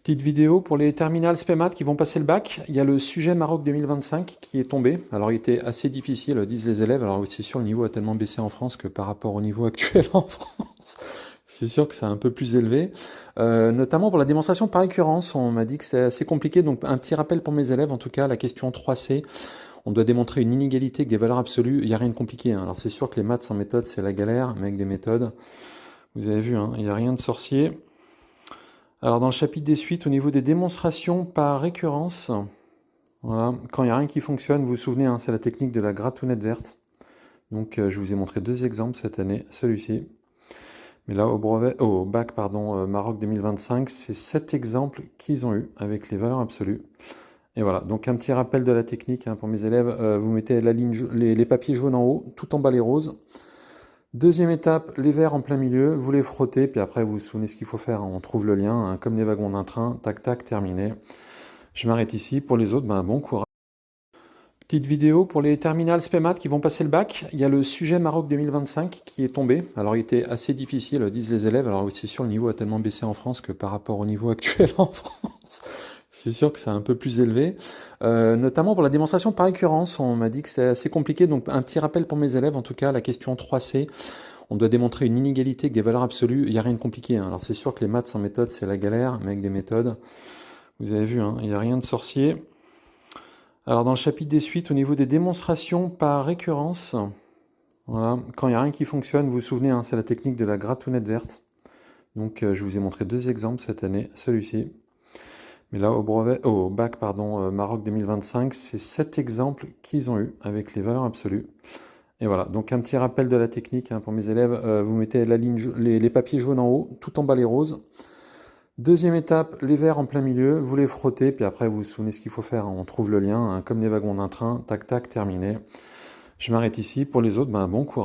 Petite vidéo pour les terminales SPEMAT qui vont passer le bac. Il y a le sujet Maroc 2025 qui est tombé. Alors il était assez difficile, disent les élèves. Alors c'est sûr, le niveau a tellement baissé en France que par rapport au niveau actuel en France, c'est sûr que c'est un peu plus élevé. Notamment pour la démonstration par récurrence, on m'a dit que c'était assez compliqué. Donc un petit rappel pour mes élèves, en tout cas, la question 3C. On doit démontrer une inégalité avec des valeurs absolues. Il n'y a rien de compliqué, hein. Alors c'est sûr que les maths sans méthode, c'est la galère, mais avec des méthodes, vous avez vu, hein, il n'y a rien de sorcier. Alors dans le chapitre des suites, au niveau des démonstrations par récurrence, voilà, quand il n'y a rien qui fonctionne, vous vous souvenez, hein, c'est la technique de la gratounette verte. Donc je vous ai montré deux exemples cette année, celui-ci. Mais là, au bac, pardon, Maroc 2025, c'est 7 exemples qu'ils ont eu avec les valeurs absolues. Et voilà, donc un petit rappel de la technique, hein, pour mes élèves. Vous mettez la ligne, les papiers jaunes en haut, tout en bas les roses. Deuxième étape, les verts en plein milieu, vous les frottez, puis après vous vous souvenez ce qu'il faut faire, hein. On trouve le lien, hein, comme les wagons d'un train, tac tac, terminé. Je m'arrête ici, pour les autres, ben, bon courage. Petite vidéo pour les terminales SPEMAT qui vont passer le bac. Il y a le sujet Maroc 2025 qui est tombé. Alors il était assez difficile, disent les élèves. Alors c'est sûr, le niveau a tellement baissé en France que par rapport au niveau actuel en France, c'est sûr que c'est un peu plus élevé. Notamment pour la démonstration par récurrence, on m'a dit que c'était assez compliqué. Donc un petit rappel pour mes élèves, en tout cas, la question 3C. On doit démontrer une inégalité avec des valeurs absolues. Il n'y a rien de compliqué, hein. Alors c'est sûr que les maths sans méthode, c'est la galère, mais avec des méthodes, vous avez vu, hein, il n'y a rien de sorcier. Alors dans le chapitre des suites, au niveau des démonstrations par récurrence, voilà, quand il n'y a rien qui fonctionne, vous vous souvenez, hein, c'est la technique de la gratounette verte. Donc je vous ai montré deux exemples cette année, celui-ci. Mais là, au bac, pardon, Maroc 2025, c'est 7 exemples qu'ils ont eu avec les valeurs absolues. Et voilà, donc un petit rappel de la technique, hein, pour mes élèves. Vous mettez la ligne, les papiers jaunes en haut, tout en bas les roses. Deuxième étape, les verts en plein milieu, vous les frottez, puis après vous vous souvenez ce qu'il faut faire, hein. On trouve le lien, hein, comme les wagons d'un train, tac tac, terminé. Je m'arrête ici, pour les autres, ben, bon courage.